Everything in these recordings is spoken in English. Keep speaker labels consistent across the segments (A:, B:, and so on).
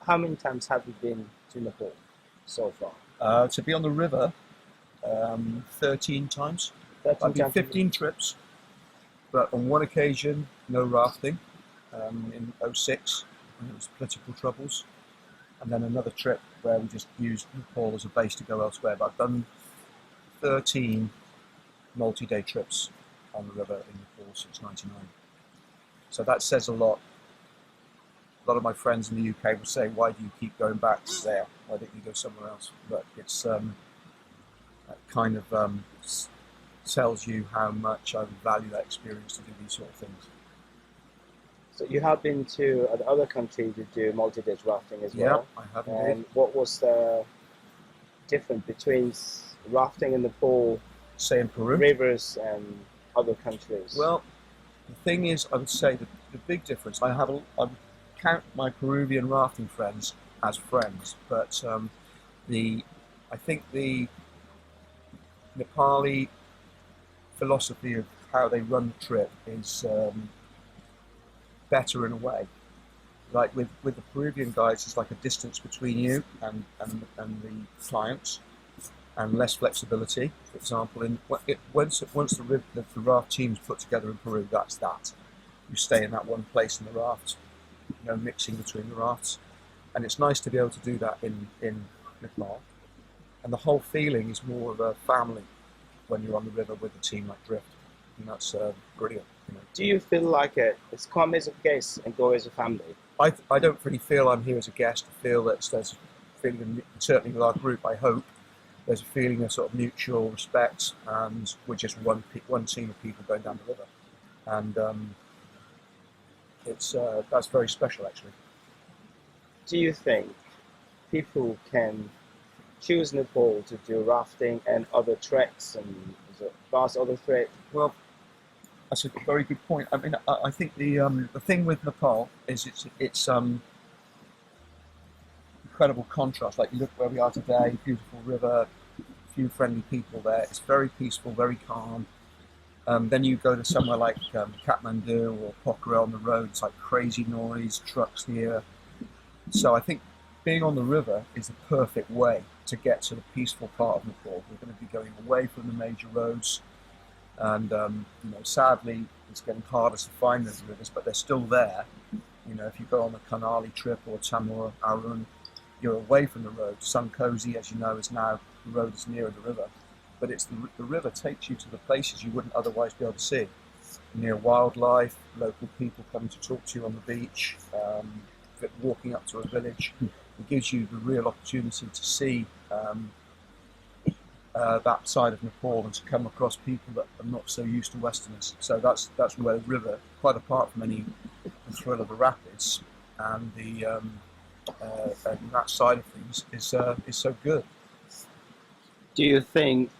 A: How many times have you been to Nepal so far?
B: To be on the river, 13 times.
A: 13
B: I've been
A: times.
B: 15 trips, but on one occasion, no rafting in '06 when it was political troubles, and then another trip where we just used Nepal as a base to go elsewhere. But I've done 13 multi-day trips on the river in Nepal since '99. So that says a lot. A lot of my friends in the UK will say, "Why do you keep going back there? Why don't you go somewhere else?" But it's that kind of tells you how much I value that experience to do these sort of things.
A: So you have been to other countries to do multi-day rafting as well.
B: Yeah, I have
A: And
B: indeed.
A: what was the difference between rafting in Nepal,
B: Say in Peru.
A: rivers, and other countries?
B: Well, the thing is, I would say that the big difference. I would count my Peruvian rafting friends as friends, but I think the Nepali philosophy of how they run the trip is better in a way. Like with the Peruvian guys, it's like a distance between you and the clients, and less flexibility. For example, once the raft team's put together in Peru, that's that. You stay in that one place in the raft, no mixing between the rafts, and it's nice to be able to do that in Nepal. And the whole feeling is more of a family when you're on the river with a team like Drift, and that's brilliant.
A: Do you feel like it's come as a guest and go as a family?
B: I don't really feel I'm here as a guest. I feel that there's a feeling, certainly with our group, I hope, there's a feeling of sort of mutual respect, and we're just one team of people going down the river, and that's very special actually.
A: Do you think people can choose Nepal to do rafting and other treks and vast other treks?
B: Well, that's a very good point. I mean, I think the thing with Nepal is it's incredible contrast. Like you look where we are today, beautiful river, few friendly people there. It's very peaceful, very calm. Then you go to somewhere like Kathmandu or Pokhara on the road. It's like crazy noise, trucks here. So I think being on the river is the perfect way to get to the peaceful part of Nepal. We're going to be going away from the major roads, and sadly, it's getting harder to find those rivers, but they're still there. If you go on the Kanali trip or Tamur Arun, you're away from the road. Sunkosi, as you know, is now the road is nearer the river, but it's the river takes you to the places you wouldn't otherwise be able to see. Near wildlife, local people coming to talk to you on the beach, walking up to a village. It gives you the real opportunity to see that side of Nepal and to come across people that are not so used to Westerners. So that's where the river, quite apart from the thrill of the rapids and and that side of things, is so good.
A: Do you think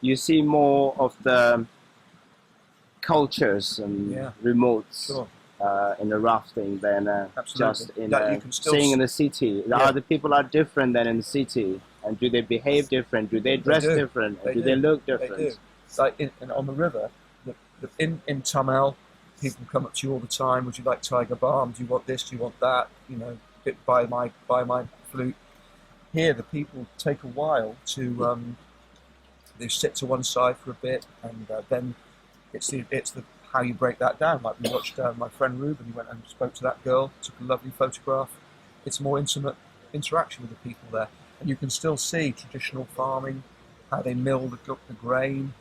A: you see more of the cultures and remotes
B: Sure.
A: in the rafting than just in
B: you can still
A: seeing in the city? Are the people are different than in the city? And do they behave different? Do they dress different? Do they look different?
B: They do. Like on the river, in Tamil, people come up to you all the time. Would you like tiger balm? Do you want this? Do you want that? Buy my flute. Here, the people take a while to they sit to one side for a bit, and then it's the how you break that down. Like we watched my friend Ruben. He went and spoke to that girl, took a lovely photograph. It's more intimate interaction with the people there, and you can still see traditional farming, how they mill the grain,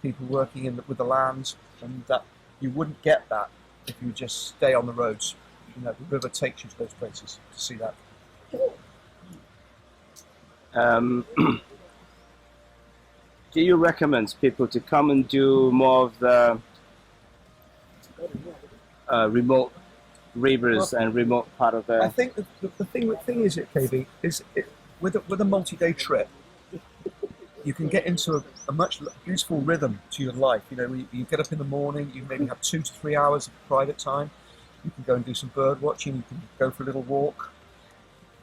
B: people working with the land, and that you wouldn't get that if you just stay on the roads. The river takes you to those places to see that.
A: Do you recommend people to come and do more of the remote rivers and remote part of the?
B: I think the thing is, KB, is with a multi-day trip, you can get into a much beautiful rhythm to your life. You get up in the morning, you maybe have 2 to 3 hours of private time. You can go and do some bird watching. You can go for a little walk.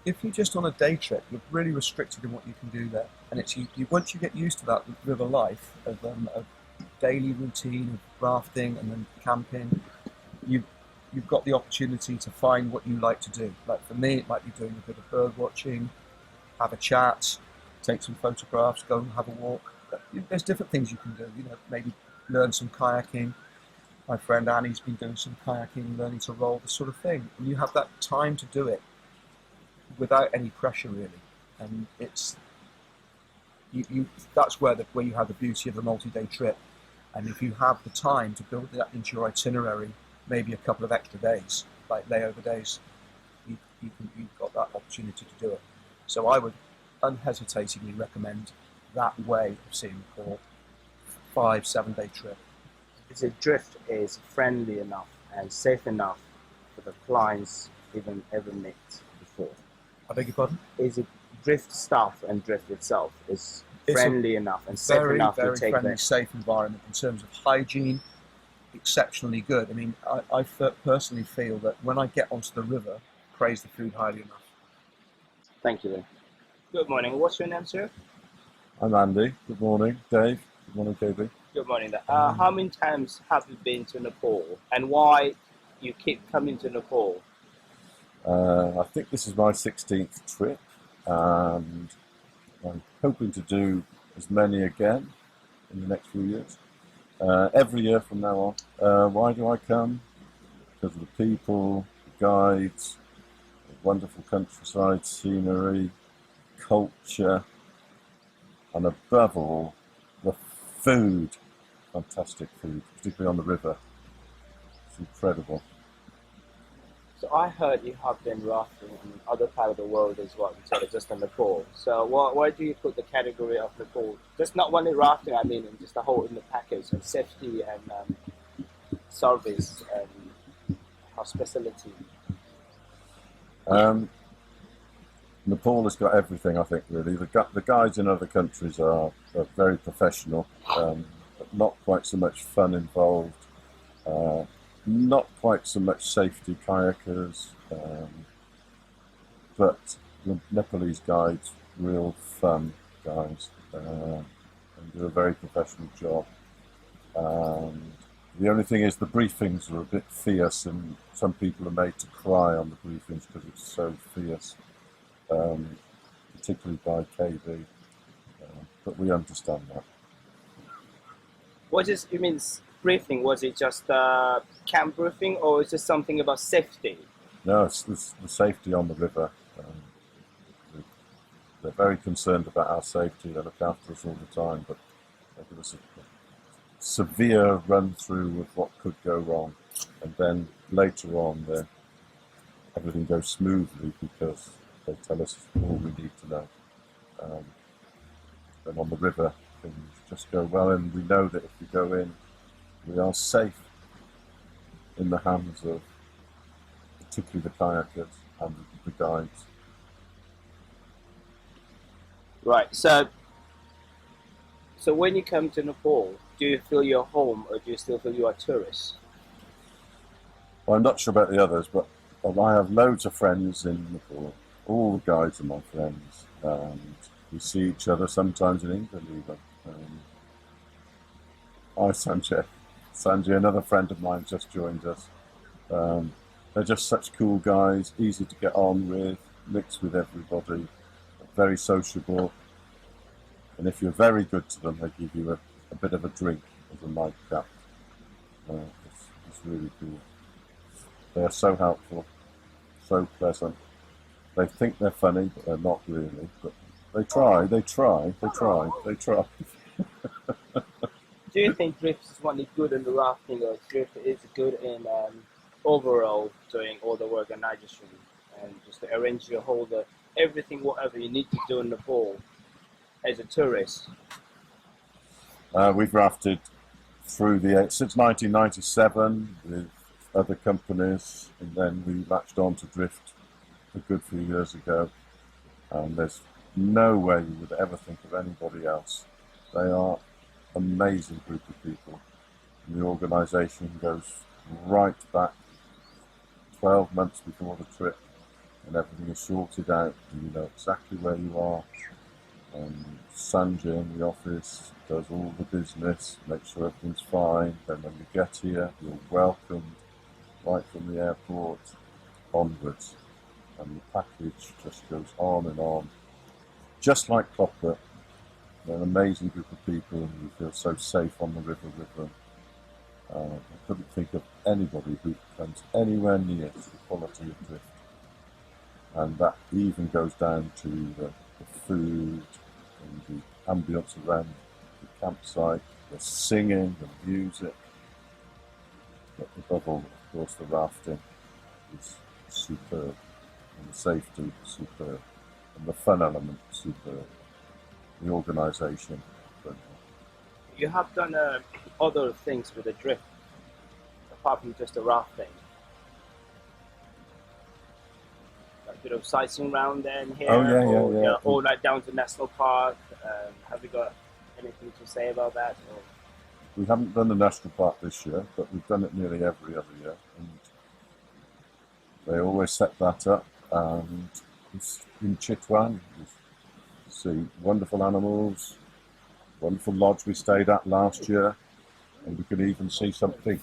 B: If you're just on a day trip, you're really restricted in what you can do there. And it's once you get used to that river life of daily routine of rafting and then camping, you you've got the opportunity to find what you like to do. Like for me, it might be doing a bit of bird watching, have a chat, take some photographs, go and have a walk. There's different things you can do. Maybe learn some kayaking. My friend Annie's been doing some kayaking, learning to roll, this sort of thing. And you have that time to do it without any pressure, really. And it's that's where you have the beauty of the multi-day trip. And if you have the time to build that into your itinerary, maybe a couple of extra days, like layover days, you've got that opportunity to do it. So I would unhesitatingly recommend that way of seeing Nepal, 5-7 day trip.
A: Is it Drift is friendly enough and safe enough for the clients even ever met before?
B: I beg your pardon?
A: Is it Drift staff and Drift itself is friendly enough and safe enough to take
B: friendly,
A: them?
B: safe environment in terms of hygiene, exceptionally good. I mean, I personally feel that when I get onto the river, praise the food highly enough.
A: Thank you. Good morning. What's your name, sir?
C: I'm Andy. Good morning, Dave. Good morning, KB.
A: Good morning. How many times have you been to Nepal, and why you keep coming to Nepal?
C: I think this is my 16th trip, and I'm hoping to do as many again in the next few years. Every year from now on. Why do I come? Because of the people, the guides, the wonderful countryside, scenery, culture, and above all, the food. Fantastic food, particularly on the river. It's incredible.
A: So I heard you have been rafting in other part of the world as well, instead of just in Nepal. So why do you put the category of Nepal? Just not only rafting, I mean, just the whole in the package of safety and service and hospitality.
C: Nepal has got everything, I think, really. The guides in other countries are very professional, but not quite so much fun involved, not quite so much safety kayakers, but the Nepalese guides, real fun guys, and do a very professional job. The only thing is the briefings are a bit fierce, and some people are made to cry on the briefings because it's so fierce. Particularly by KB, but we understand that.
A: What is you mean briefing? Was it just camp briefing, or is it something about safety?
C: No, it's the safety on the river. They're very concerned about our safety. They look after us all the time, but they give us a severe run through of what could go wrong, and then later on, everything goes smoothly because they tell us all we need to know. Then on the river, things just go well, and we know that if we go in, we are safe in the hands of particularly the kayakers and the guides.
A: Right. So when you come to Nepal, do you feel you're home, or do you still feel you are tourists?
C: Well, I'm not sure about the others, but I have loads of friends in Nepal. All the guides are my friends, and we see each other sometimes in England even. Hi Sanjay, another friend of mine just joined us. They're just such cool guys, easy to get on with, mixed with everybody, very sociable, and if you're very good to them, they give you a bit of a drink as a nightcap. It's really cool. They are so helpful, so pleasant. They think they're funny, but they're not really. But they try.
A: Do you think Drift is only good in the rafting, or Drift is good in overall doing all the organization and just to arrange your whole everything, whatever you need to do in Nepal as a tourist?
C: We've rafted through since 1997 with other companies, and then we latched on to Drift a good few years ago, and there's no way you would ever think of anybody else. They are an amazing group of people, and the organisation goes right back 12 months before the trip, and everything is sorted out, and you know exactly where you are. Sanjay in the office does all the business, makes sure everything's fine. Then when you get here, you're welcomed right from the airport onwards, and the package just goes on and on, just like clockwork. They're an amazing group of people, and you feel so safe on the river with them. I couldn't think of anybody who comes anywhere near to the quality of Drift. And that even goes down to the food and the ambience around the campsite, the singing, the music. But above all, of course, the rafting is superb, and the safety superb, and the fun element superb, the organisation.
A: You have done other things with the Drift, apart from just the rafting. Like a bit of sightseeing around there and here,
C: Oh, yeah.
A: or like down to National Park. Have you got anything to say about that? Or?
C: We haven't done the National Park this year, but we've done it nearly every other year, and they always set that up. And in Chitwan, you see wonderful animals, wonderful lodge we stayed at last year, and we could even see something.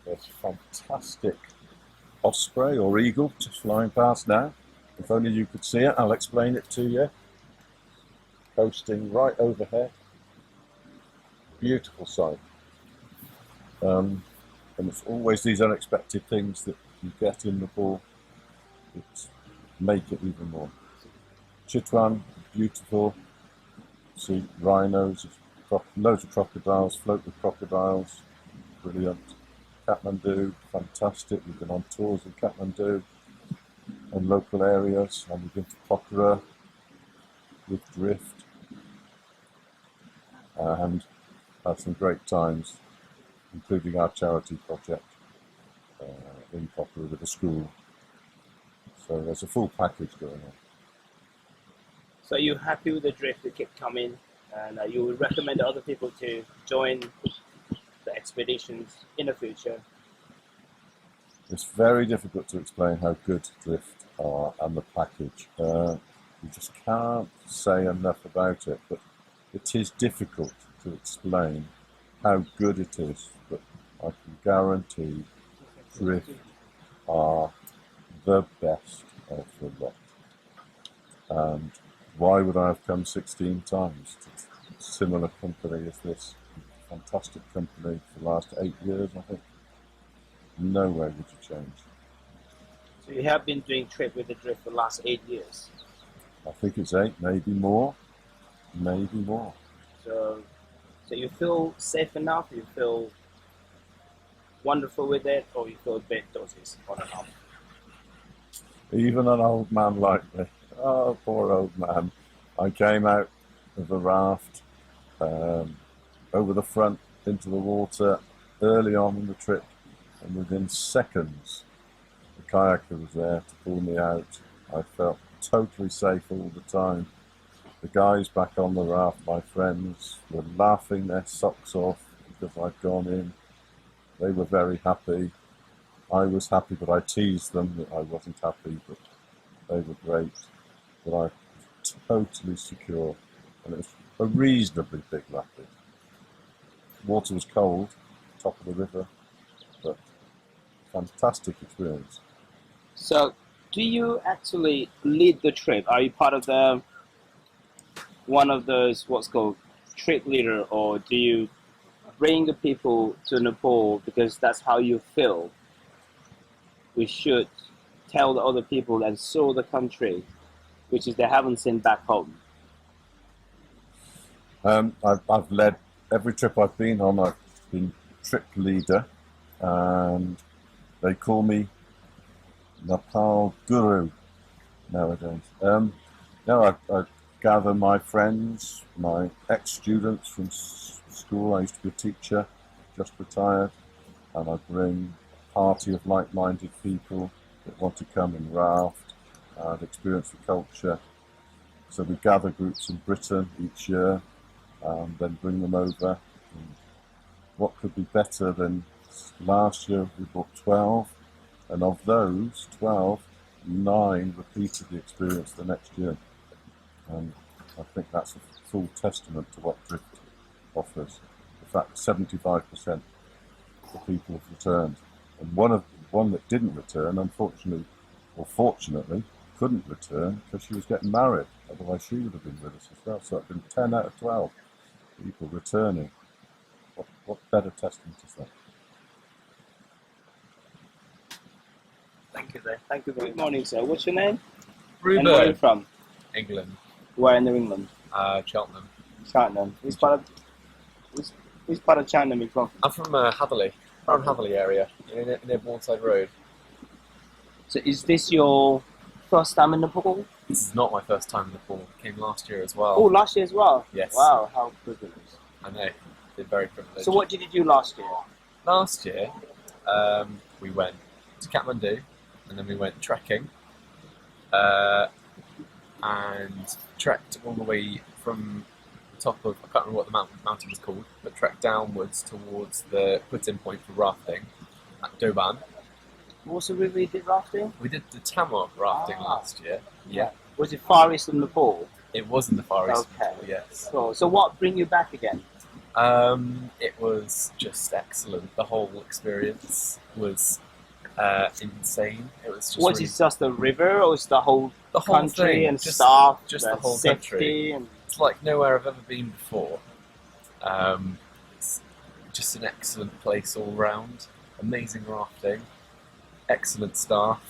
C: There's fantastic osprey or eagle just flying past now. If only you could see it, I'll explain it to you. Coasting right overhead. Beautiful sight. And it's always these unexpected things that you get in Nepal that make it even more. Chitwan, beautiful. See rhinos, loads of crocodiles, float with crocodiles, brilliant. Kathmandu, fantastic. We've been on tours in Kathmandu and local areas, and we've been to Pokhara with Drift, and had some great times, including our charity project in Pokhara with a school. So there's a full package going on.
A: So you're happy with the Drift to keep coming, and you would recommend other people to join the expeditions in the future?
C: It's very difficult to explain how good Drift are and the package. You just can't say enough about it, but it is difficult to explain how good it is, but I can guarantee Drift are the best of the lot. And why would I have come 16 times to a similar company as this? Fantastic company for the last 8 years, I think. No way would you change.
A: So you have been doing trip with the Drift for the last 8 years?
C: I think it's 8, maybe more. Maybe more.
A: So you feel safe enough? You feel wonderful with it, or you feel a bit doses on and off?
C: Even an old man like me. Oh, poor old man. I came out of the raft over the front into the water early on in the trip, and within seconds the kayaker was there to pull me out. I felt totally safe all the time. The guys back on the raft, my friends, were laughing their socks off because I'd gone in. They were very happy. I was happy, but I teased them that I wasn't happy, but they were great. But I was totally secure, and it was a reasonably big rapid. Water was cold, top of the river, but fantastic experience.
A: So do you actually lead the trip? Are you part of one of those what's called trip leader, or do you bring the people to Nepal because that's how you feel we should tell the other people and show the country, which is they haven't seen back home?
C: I've led every trip I've been on. I've been trip leader, and they call me Nepal Guru nowadays. No, I gather my friends, my ex-students from school. I used to be a teacher, just retired, and I bring a party of like-minded people that want to come and raft and experience the culture. So we gather groups in Britain each year and then bring them over. And what could be better than last year we brought 12, and of those 12, 9 repeated the experience the next year. And I think that's a full testament to what Drift offers. In fact, 75% of the people have returned. And one of them one that didn't return, unfortunately, or fortunately, couldn't return because she was getting married. Otherwise, she would have been with us as well. So it's been 10 out of 12 people returning. What better testament is that?
A: Thank you, sir. Thank you very much. Good morning, sir. What's your name?
D: Ruben.
A: And where are you from?
D: England.
A: Where in England?
D: Cheltenham.
A: Cheltenham. Which part of Cheltenham are you from?
D: I'm from Hatherley. Around Hatherley area, near Bournemouth Road.
A: So is this your first time in Nepal?
D: This is not my first time in Nepal. Came last year as well.
A: Oh, last year as well?
D: Yes.
A: Wow, how privileged.
D: I know. Been very privileged.
A: So what did you do last year?
D: Last year, we went to Kathmandu, and then we went trekking, and trekked all the way from the top of, I can't remember what the mountain was called, but trekked downwards towards the quitting point for rafting at Doban.
A: What the river you did rafting?
D: We did the Tamar rafting last year. Yeah.
A: Was it far east of Nepal?
D: It was in the Far East.
A: Okay.
D: Nepal, yes.
A: Cool. So what bring you back again?
D: It was just excellent. The whole experience was insane. It was just
A: Was
D: really,
A: it just the river, or was the whole country
D: thing,
A: and
D: just,
A: staff,
D: just the whole
A: safety
D: country.
A: and
D: It's like nowhere I've ever been before. It's just an excellent place all round. Amazing rafting, excellent staff,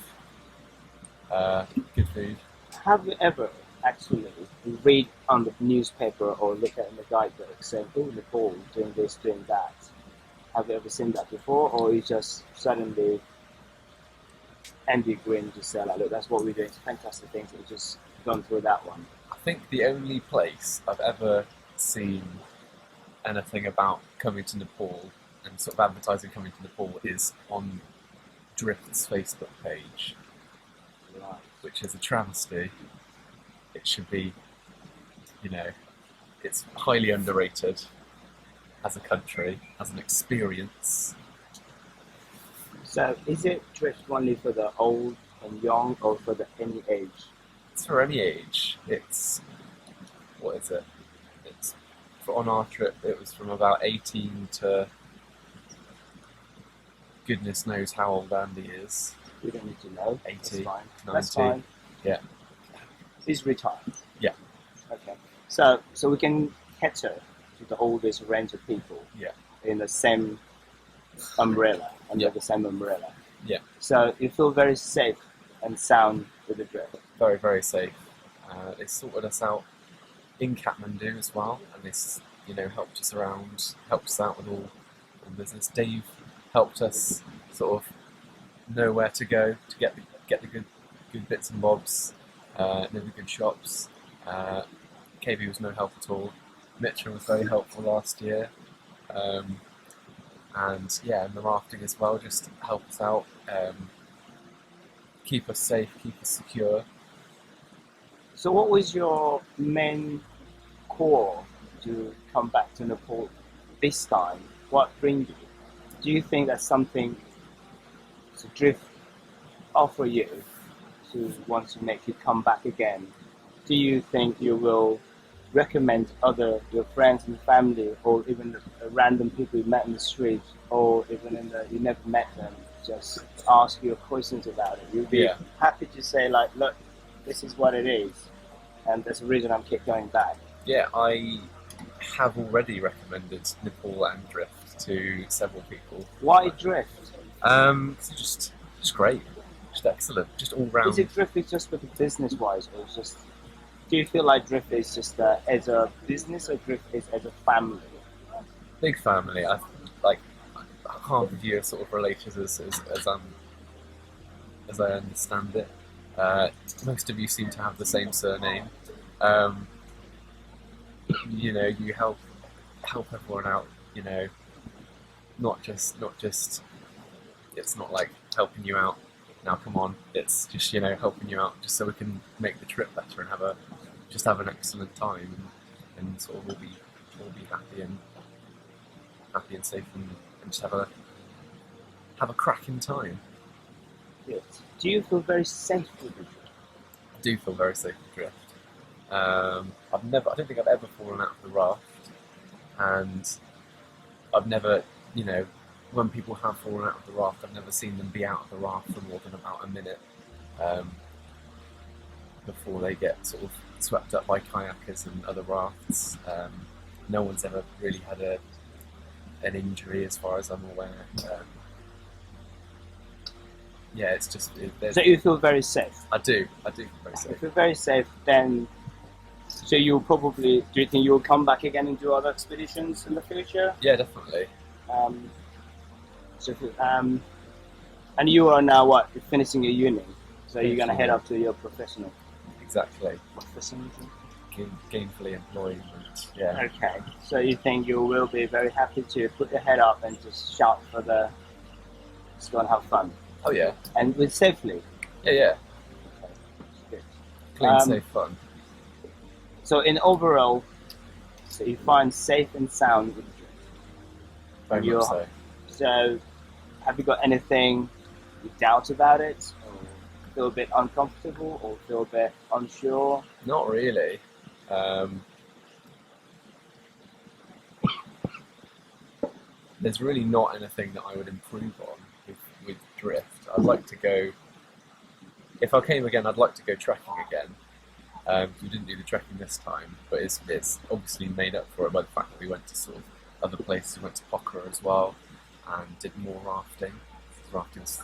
D: good food.
A: Have you ever actually read on the newspaper or look at in the guidebook saying, oh, Nepal, doing this, doing that? Have you ever seen that before, or you just suddenly Andy Green just said, like, look, that's what we're doing, it's fantastic things, and just gone through that one?
D: I think the only place I've ever seen anything about coming to Nepal and sort of advertising coming to Nepal is on Drift's Facebook page,
A: Right.
D: which is a travesty. It should be, it's highly underrated as a country, as an experience.
A: So is it Drift only for the old and young, or for the any age?
D: It's for any age. It's, what is it? It's, on our trip, it was from about 18 to goodness knows how old Andy is.
A: You don't need to know.
D: 80,
A: That's fine.
D: 90.
A: That's fine.
D: Yeah.
A: He's retired.
D: Yeah.
A: Okay. So we can cater to the oldest range of people.
D: Yeah.
A: In the same umbrella, under
D: Yeah.
A: the same umbrella.
D: Yeah.
A: So you feel very safe and sound with the Drift.
D: Very, very safe. They sorted us out in Kathmandu as well, and this, helped us out with all business. Dave helped us sort of know where to go to get the good bits and bobs, know the good shops. KB was no help at all. Mitra was very helpful last year, and the rafting as well, just to help us out, keep us safe, keep us secure.
A: So what was your main core to come back to Nepal this time? What brings you? Do you think that's something to Drift offer you to want to make you come back again? Do you think you will recommend your friends and family, or even the random people you met in the street, or even you never met them, just ask you questions about it? You'll be happy to say, like, look, this is what it is, and there's a reason I'm keep going back.
D: Yeah, I have already recommended Nepal and Drift to several people.
A: Why Drift?
D: It's just great, just excellent, just all round.
A: Is it Drift just with the business wise, or just, do you feel like Drift is just as a business, or Drift is as a family?
D: Big family. I can't view a sort of relations as I understand it. Most of you seem to have the same surname. You help everyone out. Not just. It's not like helping you out. Now come on. It's just helping you out, just so we can make the trip better and have an excellent time, and sort of all be happy and safe, and just have a cracking time.
A: Yes. Do you feel very safe with the Drift?
D: I do feel very safe with Drift. I don't think I've ever fallen out of the raft, and I've never, when people have fallen out of the raft, I've never seen them be out of the raft for more than about a minute before they get sort of swept up by kayakers and other rafts. No one's ever really had an injury as far as I'm aware. Yeah, it's just...
A: So you feel very safe?
D: I do feel very
A: If you
D: safe.
A: feel very safe, then... So you'll probably... Do you think you'll come back again and do other expeditions in the future?
D: Yeah, definitely.
A: And you are now what? You're finishing your uni, so you're gonna
D: Finishing,
A: head
D: yeah.
A: up to your professional.
D: Exactly.
A: Professionalism.
D: Gainfully employment. Yeah.
A: Okay. So you think you will be very happy to put your head up and just shout for the. Just go and have fun,
D: Oh yeah.
A: and with safely.
D: Yeah.
A: Good.
D: Clean, safe fun.
A: So in overall, so you find safe and sound with Drift.
D: Very
A: you're-
D: much so.
A: So, have you got anything you doubt about it, or feel a bit uncomfortable, or feel a bit unsure?
D: Not really. There's really not anything that I would improve on with Drift. I'd like to go. If I came again, I'd like to go trekking again. We didn't do the trekking this time, but it's obviously made up for it by the fact that we went to sort of other places. We went to Pokhara as well and did more rafting. Rafting's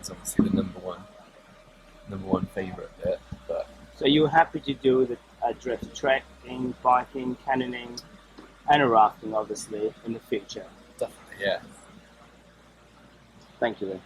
D: obviously the number one favourite bit, but
A: So you're happy to do the Drift trekking, biking, canyoning, and rafting, obviously, in the future.
D: definitely, yeah.
A: Thank you, Lynn.